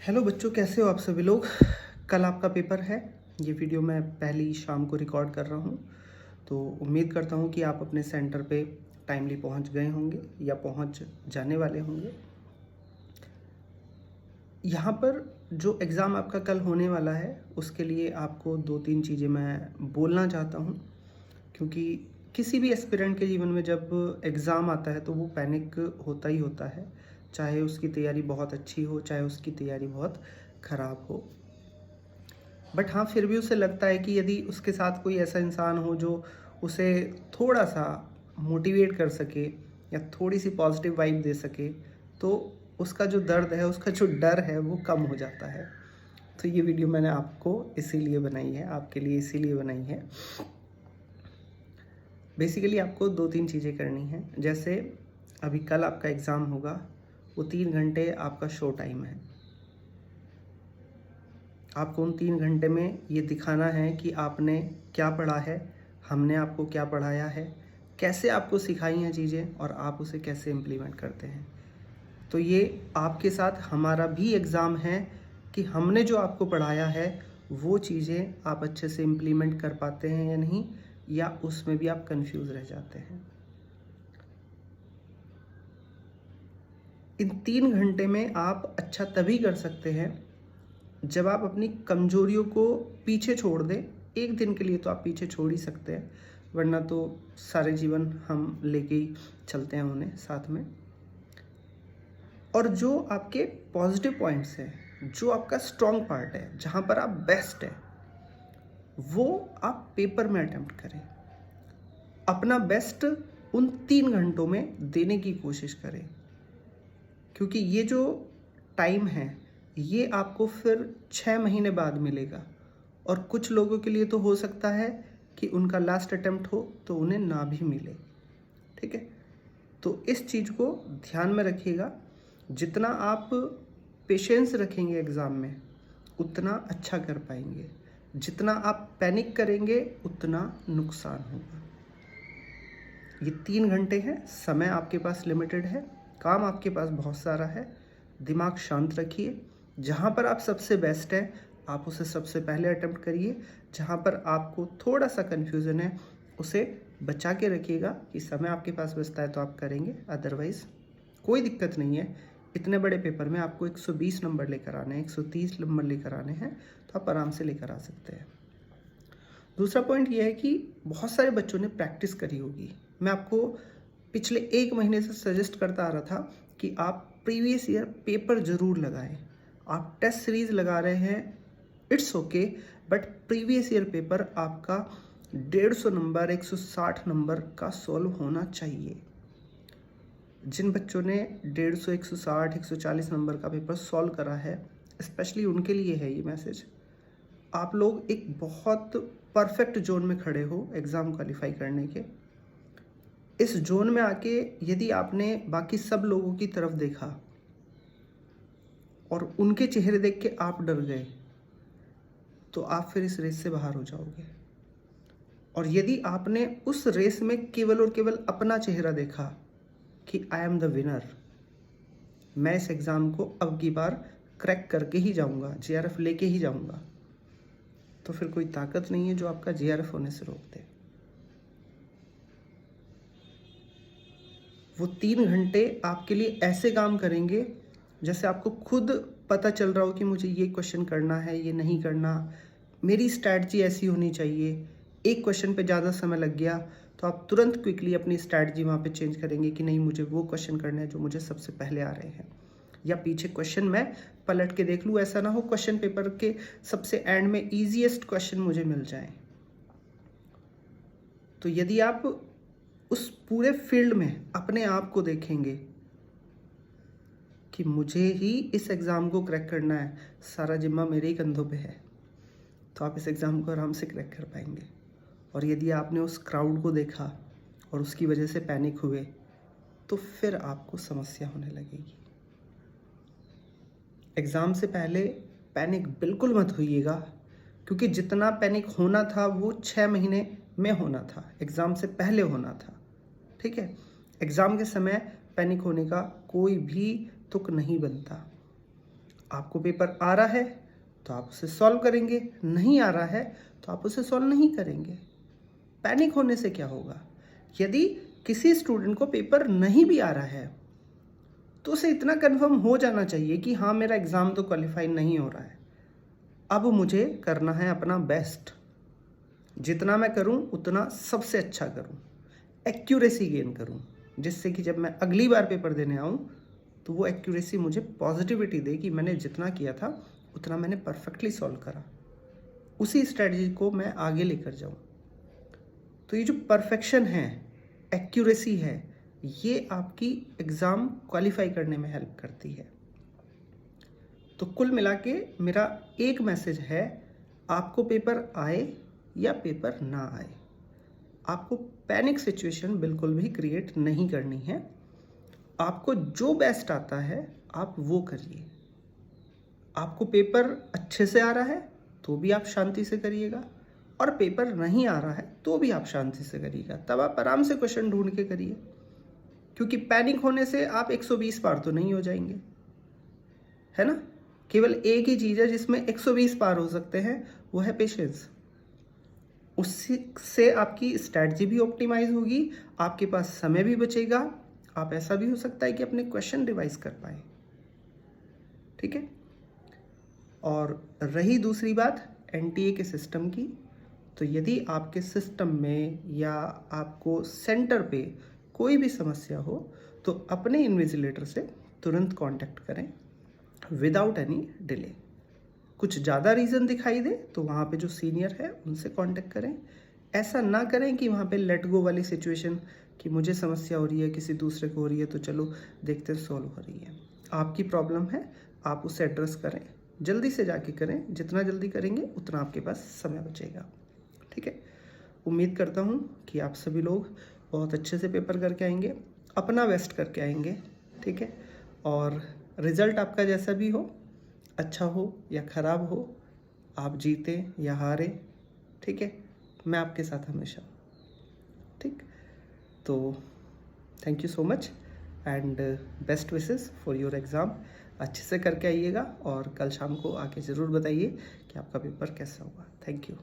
Hello बच्चों, कैसे हो आप सभी लोग। कल आपका पेपर है। ये वीडियो मैं पहली शाम को रिकॉर्ड कर रहा हूँ, तो उम्मीद करता हूँ कि आप अपने सेंटर पे टाइमली पहुँच गए होंगे या पहुँच जाने वाले होंगे। यहाँ पर जो एग्ज़ाम आपका कल होने वाला है उसके लिए आपको 2-3 चीज़ें मैं बोलना चाहता हूँ, क्योंकि किसी भी एस्पिरेंट के जीवन में जब एग्ज़ाम आता है तो वो पैनिक होता ही होता है, चाहे उसकी तैयारी बहुत अच्छी हो, चाहे उसकी तैयारी बहुत ख़राब हो। बट हाँ, फिर भी उसे लगता है कि यदि उसके साथ कोई ऐसा इंसान हो जो उसे थोड़ा-सा मोटिवेट कर सके या थोड़ी-सी पॉजिटिव वाइब दे सके, तो उसका जो दर्द है, उसका जो डर है वो कम हो जाता है। तो ये वीडियो मैंने आपको इसीलिए बनाई है, आपके लिए इसीलिए बनाई है। बेसिकली आपको 2-3 चीज़ें करनी हैं। जैसे अभी कल आपका एग्ज़ाम होगा, वो 3 घंटे आपका शो टाइम है। आपको उन 3 घंटे में ये दिखाना है कि आपने क्या पढ़ा है, हमने आपको क्या पढ़ाया है, कैसे आपको सिखाई हैं चीज़ें और आप उसे कैसे इम्प्लीमेंट करते हैं। तो ये आपके साथ हमारा भी एग्ज़ाम है कि हमने जो आपको पढ़ाया है वो चीज़ें आप अच्छे से इम्प्लीमेंट कर पाते हैं या नहीं, या उसमें भी आप कंफ्यूज रह जाते हैं। इन 3 घंटे में आप अच्छा तभी कर सकते हैं जब आप अपनी कमजोरियों को पीछे छोड़ दें। एक दिन के लिए तो आप पीछे छोड़ ही सकते हैं, वरना तो सारे जीवन हम लेके ही चलते हैं उन्हें साथ में। और जो आपके पॉजिटिव पॉइंट्स हैं, जो आपका स्ट्रॉन्ग पार्ट है, जहाँ पर आप बेस्ट है, वो आप पेपर में अटेम्प्ट करें। अपना बेस्ट उन 3 घंटों में देने की कोशिश करें, क्योंकि ये जो टाइम है ये आपको फिर 6 महीने बाद मिलेगा। और कुछ लोगों के लिए तो हो सकता है कि उनका लास्ट अटेम्प्ट हो तो उन्हें ना भी मिले। ठीक है, तो इस चीज़ को ध्यान में रखिएगा। जितना आप पेशेंस रखेंगे एग्ज़ाम में उतना अच्छा कर पाएंगे, जितना आप पैनिक करेंगे उतना नुकसान होगा। ये 3 घंटे हैं, समय आपके पास लिमिटेड है, काम आपके पास बहुत सारा है। दिमाग शांत रखिए। जहाँ पर आप सबसे बेस्ट हैं आप उसे सबसे पहले अटेम्प्ट करिए। जहाँ पर आपको थोड़ा सा कन्फ्यूज़न है उसे बचा के रखिएगा कि समय आपके पास बचता है तो आप करेंगे, अदरवाइज़ कोई दिक्कत नहीं है। इतने बड़े पेपर में आपको 120 नंबर लेकर आने हैं, 130 नंबर लेकर आने हैं, तो आप आराम से लेकर आ सकते हैं। दूसरा पॉइंट ये है कि बहुत सारे बच्चों ने प्रैक्टिस करी होगी। मैं आपको पिछले 1 महीने से सजेस्ट करता आ रहा था कि आप प्रीवियस ईयर पेपर ज़रूर लगाएं। आप टेस्ट सीरीज़ लगा रहे हैं, it's okay, but previous year paper आपका 150 नंबर 160 नंबर का सॉल्व होना चाहिए। जिन बच्चों ने 150 160 140 नंबर का पेपर सॉल्व करा है, स्पेशली उनके लिए है ये मैसेज। आप लोग एक बहुत परफेक्ट जोन में खड़े हो एग्ज़ाम क्वालिफाई करने के। इस जोन में आके यदि आपने बाकी सब लोगों की तरफ देखा और उनके चेहरे देख के आप डर गए, तो आप फिर इस रेस से बाहर हो जाओगे। और यदि आपने उस रेस में केवल और केवल अपना चेहरा देखा कि आई एम द विनर, मैं इस एग्ज़ाम को अब की बार क्रैक करके ही जाऊंगा, JRF लेके ही जाऊंगा, तो फिर कोई ताकत नहीं है जो आपका JRF होने से रोक दे। वो 3 घंटे आपके लिए ऐसे काम करेंगे जैसे आपको खुद पता चल रहा हो कि मुझे ये क्वेश्चन करना है, ये नहीं करना, मेरी स्ट्रैटेजी ऐसी होनी चाहिए। एक क्वेश्चन पे ज़्यादा समय लग गया तो आप तुरंत क्विकली अपनी स्ट्रैटेजी वहाँ पे चेंज करेंगे कि नहीं, मुझे वो क्वेश्चन करना है जो मुझे सबसे पहले आ रहे हैं, या पीछे क्वेश्चन मैं पलट के देख लूँ। ऐसा ना हो क्वेश्चन पेपर के सबसे एंड में ईजीएस्ट क्वेश्चन मुझे मिल जाए। तो यदि आप उस पूरे फील्ड में अपने आप को देखेंगे कि मुझे ही इस एग्ज़ाम को क्रैक करना है, सारा जिम्मा मेरे ही कंधों पे है, तो आप इस एग्ज़ाम को आराम से क्रैक कर पाएंगे। और यदि आपने उस क्राउड को देखा और उसकी वजह से पैनिक हुए, तो फिर आपको समस्या होने लगेगी। एग्ज़ाम से पहले पैनिक बिल्कुल मत होइएगा, क्योंकि जितना पैनिक होना था वो 6 महीने में होना था, एग्ज़ाम से पहले होना था। ठीक है, एग्ज़ाम के समय पैनिक होने का कोई भी तुक नहीं बनता। आपको पेपर आ रहा है तो आप उसे सॉल्व करेंगे, नहीं आ रहा है तो आप उसे सॉल्व नहीं करेंगे। पैनिक होने से क्या होगा? यदि किसी स्टूडेंट को पेपर नहीं भी आ रहा है तो उसे इतना कंफर्म हो जाना चाहिए कि हाँ, मेरा एग्ज़ाम तो क्वालिफाई नहीं हो रहा है, अब मुझे करना है अपना बेस्ट। जितना मैं करूं उतना सबसे अच्छा करूं, एक्यूरेसी गेन करूं, जिससे कि जब मैं अगली बार पेपर देने आऊं तो वो एक्यूरेसी मुझे पॉजिटिविटी दे कि मैंने जितना किया था उतना मैंने परफेक्टली सॉल्व करा। उसी स्ट्रेटजी को मैं आगे लेकर जाऊं। तो ये जो परफेक्शन है, एक्यूरेसी है, ये आपकी एग्ज़ाम क्वालिफाई करने में हेल्प करती है। तो कुल मिला के मेरा एक मैसेज है, आपको पेपर आए या पेपर ना आए, आपको पैनिक सिचुएशन बिल्कुल भी क्रिएट नहीं करनी है। आपको जो बेस्ट आता है आप वो करिए। आपको पेपर अच्छे से आ रहा है तो भी आप शांति से करिएगा, और पेपर नहीं आ रहा है तो भी आप शांति से करिएगा। तब आप आराम से क्वेश्चन ढूंढ के करिए, क्योंकि पैनिक होने से आप 120 पार तो नहीं हो जाएंगे, है ना। केवल एक ही चीज़ है जिसमें 120 पार हो सकते हैं, वो है पेशेंस। उससे आपकी स्ट्रैटेजी भी ऑप्टिमाइज होगी, आपके पास समय भी बचेगा, आप ऐसा भी हो सकता है कि अपने क्वेश्चन रिवाइज कर पाए। ठीक है। और रही दूसरी बात एनटीए के सिस्टम की, तो यदि आपके सिस्टम में या आपको सेंटर पे कोई भी समस्या हो तो अपने इन्विजिलेटर से तुरंत कांटेक्ट करें विदाउट एनी डिले। कुछ ज़्यादा रीज़न दिखाई दे तो वहाँ पे जो सीनियर है उनसे कांटेक्ट करें। ऐसा ना करें कि वहाँ पे लेट गो वाली सिचुएशन, कि मुझे समस्या हो रही है, किसी दूसरे को हो रही है तो चलो देखते हैं सॉल्व हो रही है। आपकी प्रॉब्लम है, आप उसे एड्रेस करें, जल्दी से जाके करें। जितना जल्दी करेंगे उतना आपके पास समय बचेगा। ठीक है। उम्मीद करता हूँ कि आप सभी लोग बहुत अच्छे से पेपर करके आएंगे, अपना बेस्ट करके आएंगे। ठीक है। और रिज़ल्ट आपका जैसा भी हो, अच्छा हो या ख़राब हो, आप जीते या हारे, ठीक है, मैं आपके साथ हमेशा हूँ। ठीक। तो thank you so much and best wishes for your exam. अच्छे से करके आइएगा और कल शाम को आके ज़रूर बताइए कि आपका पेपर कैसा हुआ। Thank you.